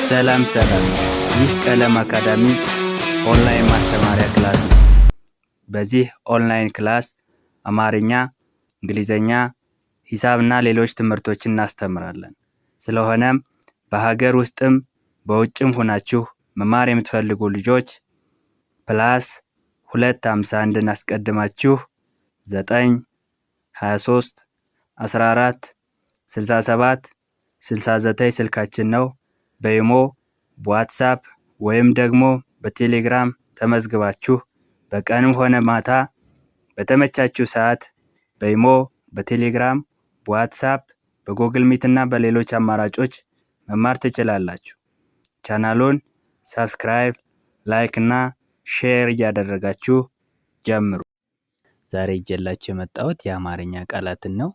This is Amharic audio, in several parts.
ሰላም ይህ ቀለም አካዳሚ ኦንላይን ማስተማሪያ ክላስ ነው። በዚህ ኦንላይን ክላስ አማርኛ፣ እንግሊዘኛ፣ ሂሳብና ሌሎች ትምህርቶችን እናስተምራለን። ስለሆነም በሀገር ውስጥም በውጭም ሆናችሁ መማር የምትፈልጉ ልጆች +251 አስቀድማችሁ 9 23 14 67 69 ስልካችን ነው። በኢሞ፣ በዋትስአፕ ወይም ደግሞ በቴሌግራም ተመዝግባችሁ በቀንም ሆነ ማታ በተመቻችሁ ሰዓት በኢሞ፣ በቴሌግራም፣ በዋትስአፕ፣ በጎግል ሚት እና በሌሎች አማራጮች መማር ትችላላችሁ። ቻናሉን ሰብስክራይብ፣ ላይክ እና ሼር እያደረጋችሁ ጀምሩ። ዛሬ ይዤላችሁ የመጣሁት የአማርኛ ቃላትን ነው።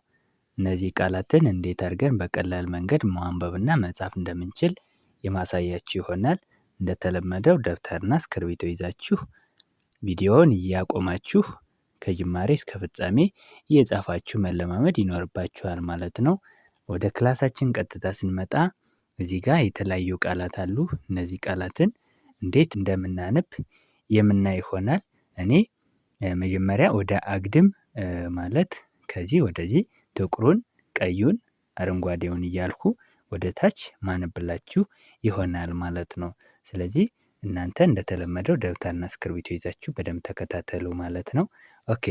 እነዚህ ቃላትን እንዴት አድርገን በቀላል መንገድ ማንበብና መጻፍ እንደምንችል የማሳያችሁ ይሆናል። እንደተለመደው ደብተርና እስክርቢቶ ይዛችሁ ቪዲዮውን እያቆማችሁ ከጅማሬ እስከ ፍጻሜ እየጻፋችሁ መለማመድ ይኖርባችኋል ማለት ነው። ወደ ክላሳችን ቀጥታ ስንመጣ እዚህ ጋር የተለያዩ ቃላት አሉ። እነዚህ ቃላትን እንዴት እንደምናነብ የምናይ ይሆናል። እኔ መጀመሪያ ወደ አግድም ማለት ከዚህ ወደዚህ ጥቁሩን፣ ቀዩን፣ አረንጓዴውን እያልኩ ወደ ታች ማነብላችሁ ይሆናል ማለት ነው። ስለዚህ እናንተ እንደተለመደው ደብተርና እስክርቢቶ ይዛችሁ በደንብ ተከታተሉ ማለት ነው። ኦኬ።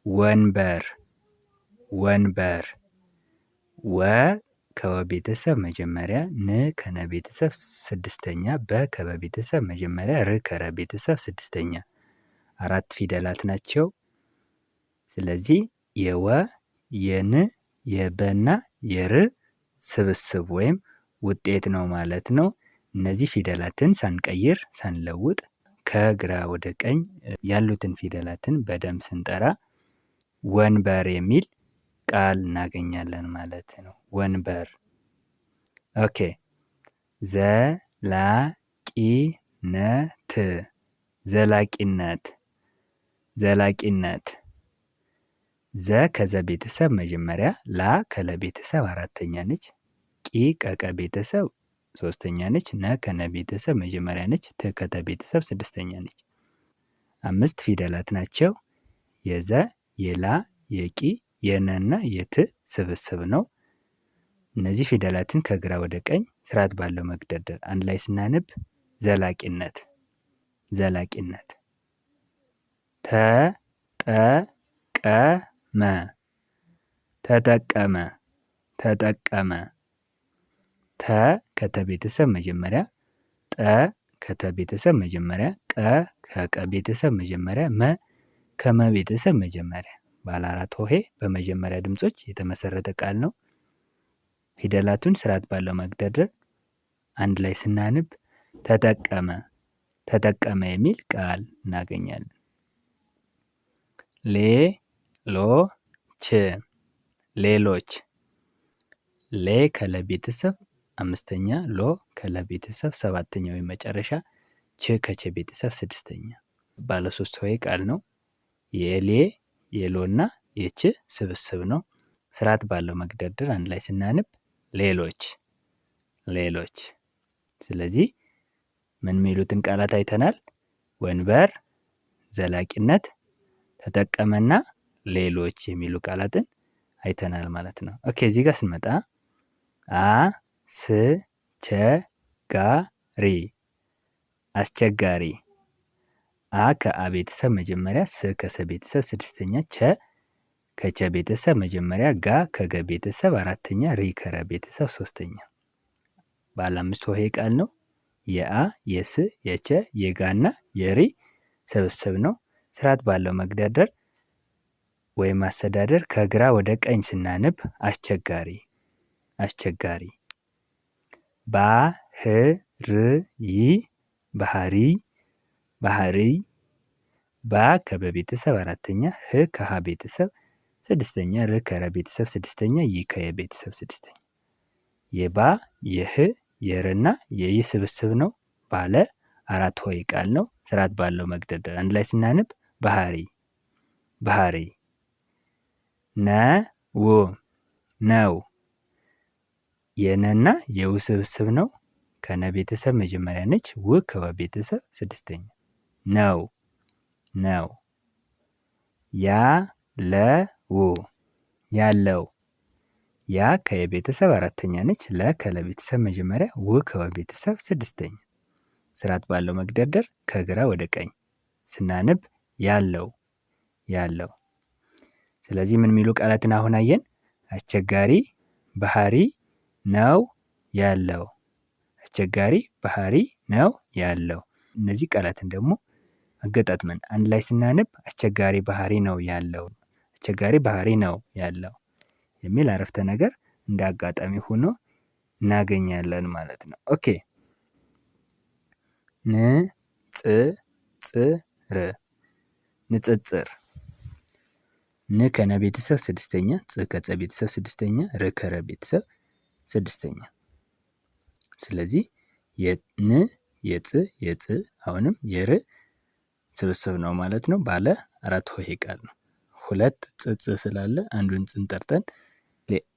ወንበር፣ ወንበር። ወ ከወ ቤተሰብ መጀመሪያ፣ ን ከነ ቤተሰብ ስድስተኛ፣ በ ከበ ቤተሰብ መጀመሪያ፣ ር ከረ ቤተሰብ ስድስተኛ። 4 ፊደላት ናቸው። ስለዚህ የወ የን የበና የር ስብስብ ወይም ውጤት ነው ማለት ነው። እነዚህ ፊደላትን ሳንቀይር ሳንለውጥ ከግራ ወደ ቀኝ ያሉትን ፊደላትን በደንብ ስንጠራ ወንበር የሚል ቃል እናገኛለን ማለት ነው። ወንበር። ኦኬ። ዘላቂነት፣ ዘላቂነት፣ ዘላቂነት። ዘ ከዘ ቤተሰብ መጀመሪያ፣ ላ ከለ ቤተሰብ አራተኛ ነች፣ ቂ ከቀ ቤተሰብ ሶስተኛ ነች፣ ነ ከነ ቤተሰብ መጀመሪያ ነች፣ ት ከተ ቤተሰብ ስድስተኛ ነች። 5 ፊደላት ናቸው። የዘ የላ የቂ የነና የት ስብስብ ነው። እነዚህ ፊደላትን ከግራ ወደ ቀኝ ስርዓት ባለው መግደርደር አንድ ላይ ስናነብ ዘላቂነት፣ ዘላቂነት። ተጠቀመ፣ ተጠቀመ፣ ተጠቀመ። ተ ከተ ቤተሰብ መጀመሪያ፣ ጠ ከተ ቤተሰብ መጀመሪያ፣ ቀ ከቀ ቤተሰብ መጀመሪያ፣ መ ከመ ቤተሰብ መጀመሪያ። ባለ 4 ሆሄ በመጀመሪያ ድምጾች የተመሰረተ ቃል ነው። ፊደላቱን ስርዓት ባለው መግደርደር አንድ ላይ ስናንብ ተጠቀመ፣ ተጠቀመ የሚል ቃል እናገኛለን። ሌሎች፣ ሌሎች። ሌ ከለ ቤተሰብ 5ኛ፣ ሎ ከለ ቤተሰብ 7ኛ ወይም መጨረሻ፣ ች ከቸ ቤተሰብ 6ኛ። ባለ 3 ሆሄ ቃል ነው። የሌ የሎና የች ስብስብ ነው። ስርዓት ባለው መግደርደር አንድ ላይ ስናንብ ሌሎች፣ ሌሎች። ስለዚህ ምን የሚሉትን ቃላት አይተናል? ወንበር፣ ዘላቂነት፣ ተጠቀመና ሌሎች የሚሉ ቃላትን አይተናል ማለት ነው። ኦኬ። እዚህ ጋር ስንመጣ አስቸጋሪ፣ አስቸጋሪ። አ ከአ ቤተሰብ መጀመሪያ፣ ስ ከሰ ቤተሰብ ስድስተኛ፣ ቸ ከቸ ቤተሰብ መጀመሪያ፣ ጋ ከገ ቤተሰብ አራተኛ፣ ሪ ከረ ቤተሰብ ሶስተኛ። ባለ 5 ሆሄ ቃል ነው። የአ የስ የቸ የጋና የሪ ስብስብ ነው። ስርዓት ባለው መግደርደር ወይም አስተዳደር ከግራ ወደ ቀኝ ስናነብ አስቸጋሪ፣ አስቸጋሪ። ባህሪ፣ ባህሪ፣ ባህሪ። ባ ከበ ቤተሰብ አራተኛ፣ ህ ከሀ ቤተሰብ ስድስተኛ፣ ር ከረ ቤተሰብ ስድስተኛ፣ ይ ከየ ቤተሰብ ስድስተኛ። የባ የህ የርና የይ ስብስብ ነው። ባለ 4 ሆሄ ቃል ነው። ስርዓት ባለው መግደርደር አንድ ላይ ስናነብ ባህሪ፣ ባህሪ። ው ነው። የነና የው ስብስብ ነው። ከነ ቤተሰብ መጀመሪያ ነች። ው ከወ ቤተሰብ ስድስተኛ ነው ነው። ያለው ያለው ያ ከየ ቤተሰብ አራተኛ ነች። ለ ከለ ቤተሰብ መጀመሪያ ው ከወ ቤተሰብ ስድስተኛ። ስርዓት ባለው መግደርደር ከግራ ወደ ቀኝ ስናነብ ያለው ያለው። ስለዚህ ምን የሚሉ ቃላትን አሁን አየን? አስቸጋሪ ባህሪ ነው ያለው። አስቸጋሪ ባህሪ ነው ያለው። እነዚህ ቃላትን ደግሞ አገጣጥመን አንድ ላይ ስናነብ አስቸጋሪ ባህሪ ነው ያለው፣ አስቸጋሪ ባህሪ ነው ያለው የሚል አረፍተ ነገር እንደ አጋጣሚ ሆኖ እናገኛለን ማለት ነው። ኦኬ ንጽጽር ንጽጽር ን ከነ ቤተሰብ ስድስተኛ፣ ጽ ከጸ ቤተሰብ ስድስተኛ፣ ር ከረ ቤተሰብ ስድስተኛ። ስለዚህ የን የጽ የጽ አሁንም የር ስብስብ ነው ማለት ነው። ባለ አራት ሆሄ ቃል ነው። ሁለት ጽጽ ስላለ አንዱን ጽን ጠርተን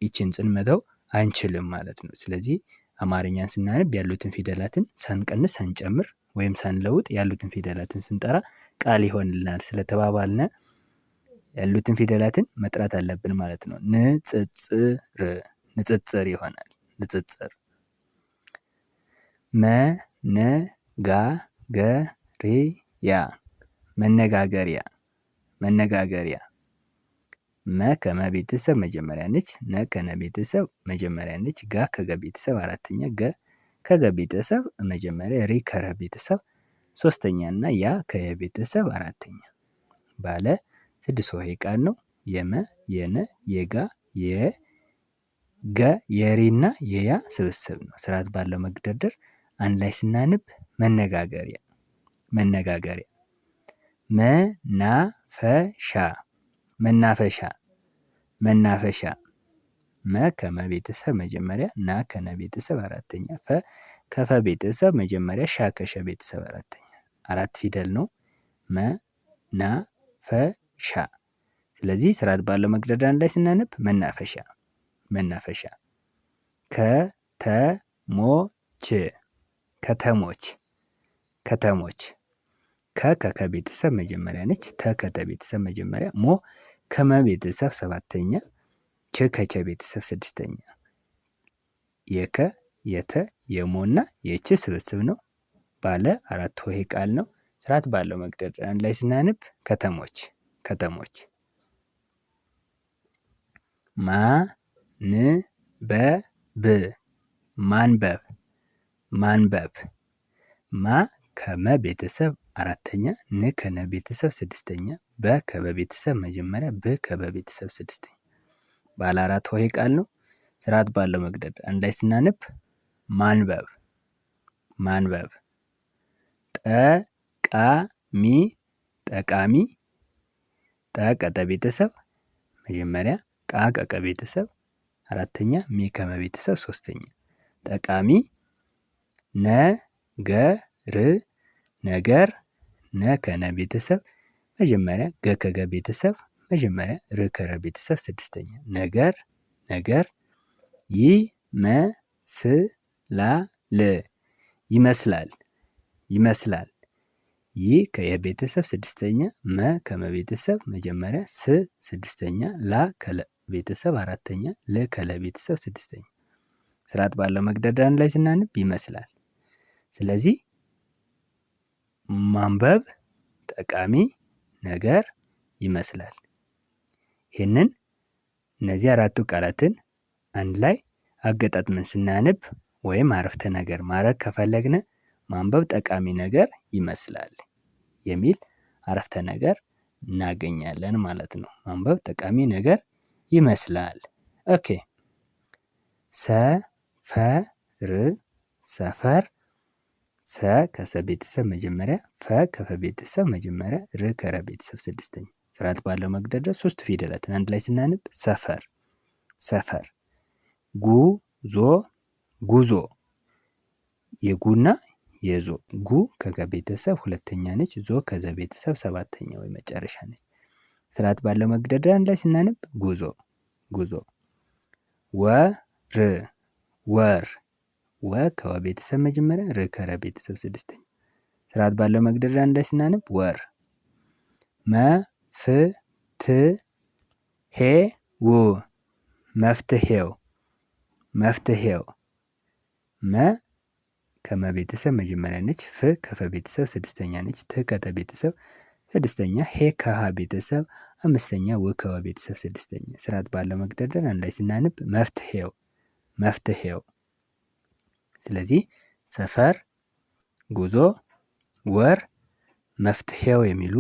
ይችን ጽን መተው አንችልም ማለት ነው። ስለዚህ አማርኛን ስናነብ ያሉትን ፊደላትን ሳንቀንስ ሳንጨምር ወይም ሳንለውጥ ያሉትን ፊደላትን ስንጠራ ቃል ይሆንልናል ስለተባባልነ ያሉትን ፊደላትን መጥራት አለብን ማለት ነው። ንጽጽር ንጽጽር ይሆናል። ንጽጽር መነጋገሪያ መነጋገሪያ መነጋገሪያ መ ከመ ቤተሰብ መጀመሪያ ነች። ነ ከነ ቤተሰብ መጀመሪያ ነች። ጋ ከገ ቤተሰብ አራተኛ፣ ገ ከገ ቤተሰብ መጀመሪያ፣ ሪ ከረ ቤተሰብ ሶስተኛ እና ያ ከየ ቤተሰብ አራተኛ። ባለ ስድስት ሆሄ ቃል ነው። የመ የነ የጋ የገ የሪ እና የያ ስብስብ ነው። ስርዓት ባለው መግደርደር አንድ ላይ ስናንብ መነጋገሪያ መነጋገሪያ። መናፈሻ መናፈሻ መናፈሻ መ ከመ ቤተሰብ መጀመሪያ፣ ና ከነ ቤተሰብ አራተኛ፣ ፈ ከፈ ቤተሰብ መጀመሪያ፣ ሻ ከሸ ቤተሰብ አራተኛ። አራት ፊደል ነው። መ ና ፈ ሻ። ስለዚህ ስርዓት ባለው መግደርደር አንድ ላይ ስናነብ መናፈሻ መናፈሻ። ከተሞች ከተሞች ከተሞች ከ ከከ ቤተሰብ መጀመሪያ ነች። ተ ከተ ቤተሰብ መጀመሪያ፣ ሞ ከመ ቤተሰብ ሰባተኛ፣ ች ከቸ ቤተሰብ ስድስተኛ። የከ የተ የሞ እና የች ስብስብ ነው። ባለ አራት ሆሄ ቃል ነው። ስርዓት ባለው መግደርደር አንድ ላይ ስናነብ ከተሞች ከተሞች። ማንበብ ማንበብ ማንበብ ማ ከመ ቤተሰብ አራተኛ፣ ን ከነ ቤተሰብ ስድስተኛ፣ በ ከበ ቤተሰብ መጀመሪያ፣ ብ ከበ ቤተሰብ ስድስተኛ። ባለ አራት ሆሄ ቃል ነው። ስርዓት ባለው መግደርደር አንድ ላይ ስናነብ ማንበብ ማንበብ። ጠቃሚ ጠቃሚ ጠ ቀጠ ቤተሰብ መጀመሪያ፣ ቃ ቀቀ ቤተሰብ አራተኛ፣ ሚ ከመ ቤተሰብ ሶስተኛ። ጠቃሚ ነገር ነገር ነ ከነ ቤተሰብ መጀመሪያ፣ ገ ከገ ቤተሰብ መጀመሪያ፣ ር ከረ ቤተሰብ ስድስተኛ። ነገር ነገር ይመስላል ይመስላል ይመስላል። ይ ከየቤተሰብ ስድስተኛ፣ መ ከመ ቤተሰብ መጀመሪያ፣ ስ ስድስተኛ፣ ላ ከለ ቤተሰብ አራተኛ፣ ል ከለ ቤተሰብ ስድስተኛ። ስርዓት ባለው መግደርደር አንድ ላይ ስናነብ ይመስላል። ስለዚህ ማንበብ ጠቃሚ ነገር ይመስላል። ይህንን እነዚህ አራቱ ቃላትን አንድ ላይ አገጣጥመን ስናነብ ወይም አረፍተ ነገር ማድረግ ከፈለግን ማንበብ ጠቃሚ ነገር ይመስላል የሚል አረፍተ ነገር እናገኛለን ማለት ነው። ማንበብ ጠቃሚ ነገር ይመስላል። ኦኬ ሰፈር ሰፈር ሰ ከሰ ቤተሰብ መጀመሪያ፣ ፈ ከፈ ቤተሰብ መጀመሪያ፣ ር ከረ ቤተሰብ ስድስተኛ። ስርዓት ባለው መግደርደር ሶስት ፊደላትን አንድ ላይ ስናነብ ሰፈር ሰፈር። ጉዞ ጉዞ የጉና የዞ ጉ ከገ ቤተሰብ ሁለተኛ ነች። ዞ ከዘ ቤተሰብ ሰባተኛ ወይ መጨረሻ ነች። ስርዓት ባለው መግደርደር አንድ ላይ ስናነብ ጉዞ ጉዞ። ወር ወር ወ ከወ ቤተሰብ መጀመሪያ ር ከረ ቤተሰብ ስድስተኛ ስርዓት ባለው መግደርደር አንድ ላይ ስናነብ ወር። መፍትሄው መፍትሄው መፍትሄው መ ከመ ቤተሰብ መጀመሪያ ነች። ፍ ከፈ ቤተሰብ ስድስተኛ ነች። ት ከተ ቤተሰብ ስድስተኛ። ሄ ከሀ ቤተሰብ አምስተኛ። ው ከወ ቤተሰብ ስድስተኛ ስርዓት ባለው መግደርደር አንድ ላይ ስናነብ መፍትሄው መፍትሄው። ስለዚህ ሰፈር፣ ጉዞ፣ ወር፣ መፍትሄው የሚሉ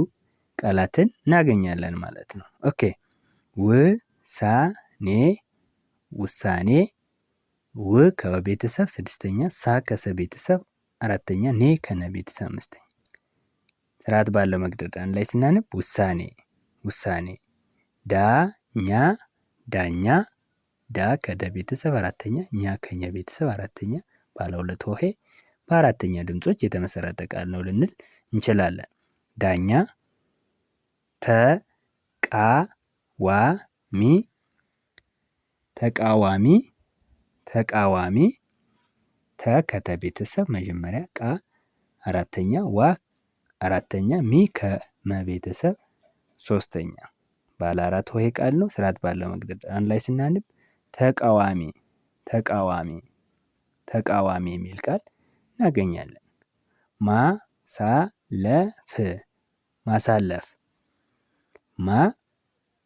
ቃላትን እናገኛለን ማለት ነው። ኦኬ ውሳኔ ውሳኔ። ው ከወ ቤተሰብ ስድስተኛ፣ ሳ ከሰ ቤተሰብ አራተኛ፣ ኔ ከነ ቤተሰብ አምስተኛ ስርዓት ባለው መግደርደር አንድ ላይ ስናነብ ውሳኔ ውሳኔ። ዳኛ ዳኛ። ዳ ከደ ቤተሰብ አራተኛ፣ ኛ ከኘ ቤተሰብ አራተኛ ባለ ሁለት ሆሄ በአራተኛ ድምጾች የተመሰረተ ቃል ነው ልንል እንችላለን። ዳኛ። ተቃዋሚ ተቃዋሚ ተቃዋሚ። ተ ከተ ቤተሰብ መጀመሪያ፣ ቃ አራተኛ፣ ዋ አራተኛ፣ ሚ ከመ ቤተሰብ ሶስተኛ ባለ አራት ሆሄ ቃል ነው። ስርዓት ባለው መግደርደር አንድ ላይ ስናነብ ተቃዋሚ ተቃዋሚ ተቃዋሚ የሚል ቃል እናገኛለን። ማሳለፍ ማሳለፍ። ማ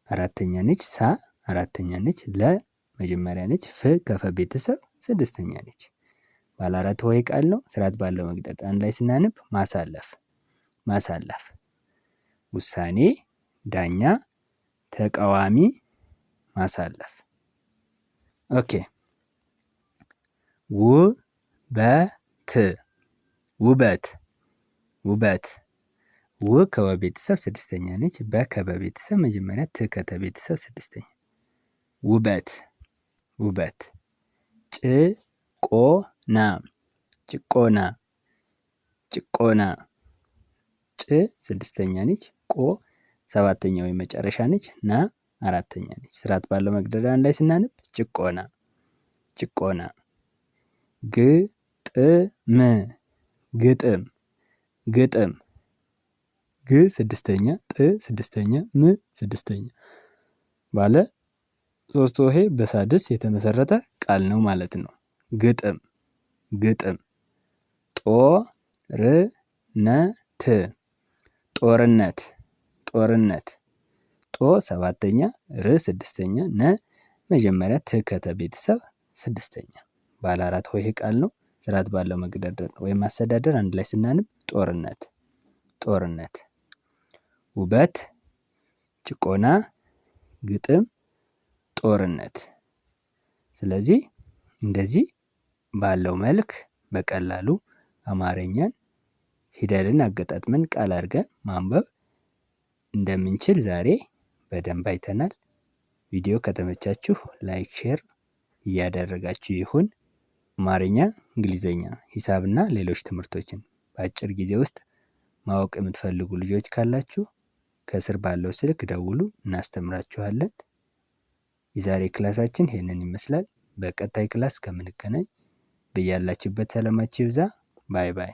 አራተኛ ነች። ሳ አራተኛ ነች። ለ መጀመሪያ ነች። ፍ ከፈ ቤተሰብ ስድስተኛ ነች። ባለ አራት ሆሄ ቃል ነው። ስርዓት ባለው መግደርደር አንድ ላይ ስናነብ ማሳለፍ ማሳለፍ። ውሳኔ፣ ዳኛ፣ ተቃዋሚ፣ ማሳለፍ። ኦኬ ውበት ውበት ውበት። ው ከወ ቤተሰብ ስድስተኛ ነች። በ ከበ ቤተሰብ መጀመሪያ፣ ት ከተ ቤተሰብ ስድስተኛ ውበት ውበት። ጭቆና ጭቆና ጭቆና። ጭ ስድስተኛ ነች። ቆ ሰባተኛ ወይም መጨረሻ ነች። ና አራተኛ ነች። ስርዓት ባለው መግደርደር አንድ ላይ ስናነብ ጭቆና ጭቆና። ግጥም ግጥም ግጥም። ግ ስድስተኛ፣ ጥ ስድስተኛ፣ ም ስድስተኛ ባለ ሶስት ሆሄ በሳድስ የተመሰረተ ቃል ነው ማለት ነው። ግጥም ግጥም። ጦርነት ጦርነት ጦርነት። ጦ ሰባተኛ፣ ር ስድስተኛ፣ ነ መጀመሪያ፣ ት ከተ ቤተሰብ ስድስተኛ ባለ አራት ሆሄ ቃል ነው። ስርዓት ባለው መግደርደር ወይም አስተዳደር አንድ ላይ ስናነብ ጦርነት ጦርነት። ውበት፣ ጭቆና፣ ግጥም፣ ጦርነት። ስለዚህ እንደዚህ ባለው መልክ በቀላሉ አማርኛን ፊደልን አገጣጥመን ቃል አድርገን ማንበብ እንደምንችል ዛሬ በደንብ አይተናል። ቪዲዮ ከተመቻችሁ ላይክ፣ ሼር እያደረጋችሁ ይሁን። አማርኛ፣ እንግሊዘኛ፣ ሂሳብና ሌሎች ትምህርቶችን በአጭር ጊዜ ውስጥ ማወቅ የምትፈልጉ ልጆች ካላችሁ ከስር ባለው ስልክ ደውሉ፣ እናስተምራችኋለን። የዛሬ ክላሳችን ይሄንን ይመስላል። በቀጣይ ክላስ ከምንገናኝ በያላችሁበት ሰላማችሁ ይብዛ። ባይ ባይ።